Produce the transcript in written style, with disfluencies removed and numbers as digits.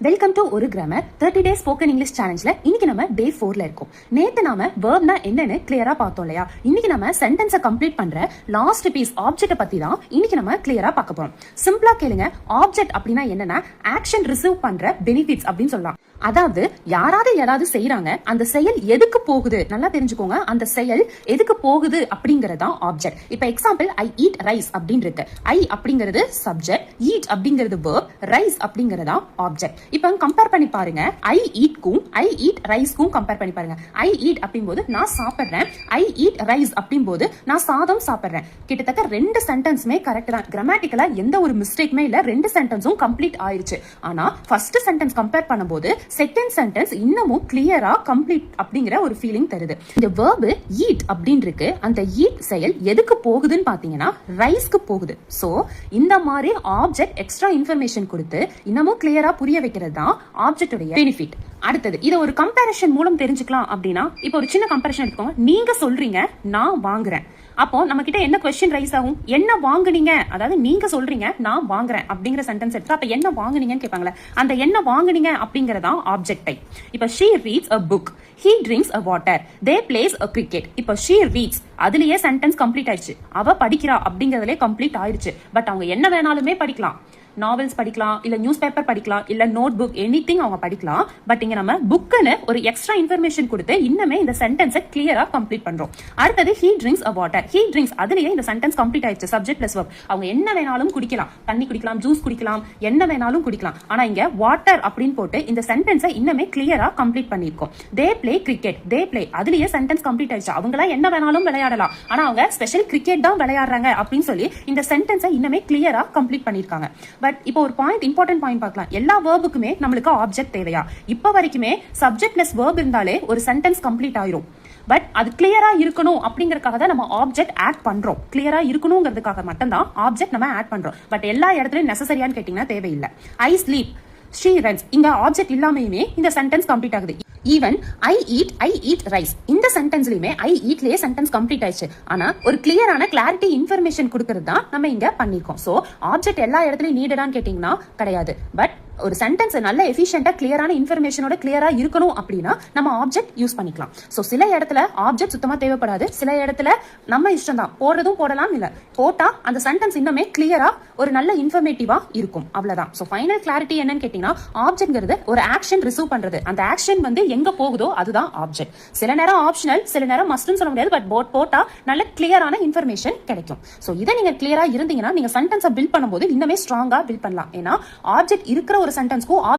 Welcome to ஒரு grammar 30 days spoken English சேலஞ்சில் இன்னைக்கு நம்ம டே 4ல இருக்கோம். நேத்து நாம வேர்ப்னா என்னன்னு கிளியரா பார்த்தோம் இல்லையா? இன்னைக்கு நம்ம சென்டென்ஸை கம்ப்ளீட் பண்ற லாஸ்ட் பீஸ் ஆப்ஜெக்ட்டை பத்தி தான் இன்னைக்கு நம்ம கிளியரா பார்க்க போறோம். சிம்பிளா கேளுங்க, ஆப்ஜெக்ட் அப்படின்னா என்னன்னா ஆக்ஷன் ரிசீவ் பண்ற பெனிஃபிட்ஸ் அப்படின்னு சொல்லலாம். அதாவது யாராவது ஏதாவது செய்யறாங்க, அந்த செயல் எதுக்கு போகுது நல்லா தெரிஞ்சுக்கோங்க. அந்த செயல் எதுக்கு போகுது அப்படிங்கறதான் ஆப்ஜெக்ட். இப்ப எக்ஸாம்பிள் ஐ ஈட் ரைஸ் அப்படின்னு இருக்கு. ஐ அப்படிங்கிறது சப்ஜெக்ட், ஈட் அப்படிங்கிறது வேர்ப், ரைஸ் அப்படிங்கறதா ஆப்ஜெக்ட். இப்ப கம்பேர் பண்ணி பாருங்க, ஐ ஈட்க்கும் ஐ ஈட் ரைஸ்க்கும் கம்பேர் பண்ணி பாருங்க. ஐ ஈட் அப்படிங்கும்போது நான் சாப்பிடுறேன், ஐ ஈட் ரைஸ் அப்படிங்கும்போது நான் சாதம் சாப்பிடுறேன். கிட்டத்தட்ட ரெண்டு சென்டென்ஸுமே கரெக்ட் தான். கிராமட்டிக்கலா எந்த ஒரு மிஸ்டேக்குமே இல்ல, ரெண்டு சென்டென்ஸும் கம்ப்ளீட் ஆயிருச்சு. ஆனா ஃபர்ஸ்ட் சென்டென்ஸ் கம்பேர் பண்ணும்போது செகண்ட் சென்டென்ஸ் இன்னமும் கிளியரா கம்ப்ளீட் அப்படிங்கிற ஒரு ஃபீலிங் தருது. இந்த verb eat அப்படின்னு இருக்கு. அந்த eat செயல் எதுக்கு போகுதுன்னு பாத்தீங்கன்னா ரைஸ்க்கு போகுது. சோ இந்த மாதிரி ஆப்ஜெக்ட் எக்ஸ்ட்ரா இன்ஃபர்மேஷன் கொடுத்து இன்னமும் கிளியரா புரிய வைக்கிறது தான் ஆப்ஜெக்ட் உடைய பெனிஃபிட். அடுத்தது இதை ஒரு கம்பேரிஷன் மூலம் தெரிஞ்சுக்கலாம் அப்படின்னா, இப்போ ஒரு சின்ன கம்பேரிஷன் எடுத்துக்கோங்க. நீங்க சொல்றீங்க, நான் வாங்குறேன். அப்போ நம்ம கிட்ட என்ன கொஸ்டின் ரைஸ் ஆகும்? என்ன வாங்குனீங்க? அதாவது நீங்க சொல்றீங்க, நான் வாங்குறேன் அப்படிங்கிற சென்டென்ஸ் எடுத்து அப்ப என்ன வாங்குனீங்கன்னு கேட்பாங்களே, அந்த என்ன வாங்குனீங்க அப்படிங்கறதா ஆப்ஜெக்ட் டைப். இப்ப she reads a book, he drinks a water, they plays a cricket. இப்ப she reads அதுலயே சென்டென்ஸ் கம்ப்ளீட் ஆயிடுச்சு. அவ படிக்கிறா அப்படிங்கறதுலயே கம்ப்ளீட் ஆயிடுச்சு. பட் அவங்க என்ன வேணாலுமே படிக்கலாம். நாவல்ஸ் படிக்கலாம், இல்ல நியூஸ் பேப்பர் படிக்கலாம், இல்ல நோட் புக், எனிதிங் அவங்க படிக்கலாம். பட் இங்க நம்ம புக்குன்னு ஒரு எக்ஸ்ட்ரா இன்ஃபர்மேஷன் கொடுத்து இன்னமே இந்த சென்டென்ஸை கிளியரா கம்ப்ளீட் பண்றோம். அடுத்தது he drinks a water, he drinks அதுலயே இந்த சென்டென்ஸ் கம்ப்ளீட் ஆயிடுச்சு. Subject plus verb. அவங்க என்ன வேணாலும் குடிக்கலாம், தண்ணி குடிக்கலாம், ஜூஸ் குடிக்கலாம், என்ன வேணாலும் குடிக்கலாம். ஆனா இங்க வாட்டர் அப்படின்னு போட்டு இந்த சென்டென்ஸை இன்னமே கிளியரா கம்ப்ளீட் பண்ணிருக்கோம். they play cricket, they play அதுலயே சென்டென்ஸ் கம்ப்ளீட் ஆயிடுச்சு. அவங்களா என்ன வேணாலும் விளையாடலாம், ஆனா அவங்க ஸ்பெஷல் கிரிக்கெட் தான் விளையாடுறாங்க அப்படின்னு சொல்லி இந்த சென்டென்ஸை இன்னமே கிளியரா கம்ப்ளீட் பண்ணிருக்காங்க. பட் இப்போ ஒரு பாயிண்ட், இம்பார்ட்டன்ட் பாயிண்ட் பார்க்கலாம். எல்லா வேர்புக்குமே நம்மளுக்கு ஆப்ஜெக்ட் தேவையா? இப்ப வரைக்குமே சப்ஜெக்ட் பிளஸ் வேர்ப் இருந்தாலே ஒரு சென்டென்ஸ் கம்ப்ளீட் ஆயிரும். பட் அது கிளியரா இருக்கணும் அப்படிங்கறதுக்காக தான் நம்ம ஆப்ஜெக்ட் ஆட் பண்றோம். கிளியரா இருக்கணுங்கிறதுக்காக மட்டும் தான் ஆப்ஜெக்ட் நம்ம ஆட் பண்றோம். பட் எல்லா இடத்துலயும் நெசசரியான்னு கேட்டீங்கன்னா தேவையில்லை. ஐ ஸ்லீப், she runs இங்க ஆப்ஜெக்ட் இல்லாமயுமே இந்த சென்டென்ஸ் கம்ப்ளீட் ஆகுது. ஈவன் ஐ ஈட் ரைஸ் இந்த சென்டென்ஸ்லயுமே ஐ ஈட்லயே சென்டென்ஸ் கம்ப்ளீட் ஆயிடுச்சு. ஆனா ஒரு கிளியரான கிளாரிட்டி இன்ஃபர்மேஷன் கொடுக்கறது தான் நம்ம இங்க பண்ணிருக்கோம். சோ ஆப்ஜெக்ட் எல்லா இடத்துலயும் நீடடான்னு கேட்டீங்கன்னா கிடையாது. பட் ஒரு சென்டென்ஸ் நல்ல எஃபிஷியன்ட்டா கிளியரான இன்ஃபர்மேஷனோட கிளியரா இருக்கணும் அப்படின்னா நம்ம ஆப்ஜெக்ட் யூஸ் பண்ணிக்கலாம். சோ சில இடத்துல ஆப்ஜெக்ட் சுத்தமா தேவைப்படாது, சில இடத்துல நம்ம இஷ்டம் தான், போடுறதும் போடலாம், இல்ல போட்டா அந்த சென்டென்ஸ் இன்னுமே கிளியரா ஒரு நல்ல இன்ஃபர்மேட்டிவா இருக்கும். அவ்வளவுதான். சோ ஃபைனல் கிளாரிட்டி என்னன்னு கேட்டீங்கன்னா, ஆப்ஜெக்ட்ங்கிறது ஒரு ஆக்ஷன் ரிசீவ் பண்றது. அந்த ஆக்ஷன் வந்து எங்க போகுதோ அதுதான் ஆப்ஜெக்ட். சில நேரம் ஆப்ஷனல், சில நேரம் மஸ்ட்னு சொல்ல முடியாது. பட் போட்டா நல்ல கிளியரான இன்ஃபர்மேஷன் கிடைக்கும். சோ இதை நீங்க கிளியரா இருந்தீங்கன்னா நீங்க சென்டென்ஸை பில்ட் பண்ணும்போது இன்னுமே ஸ்ட்ராங்கா பில்ட் பண்ணலாம். ஏன்னா ஆப்ஜெக்ட் இருக்கிற ஒரு சென்டென்ஸ்க்கும்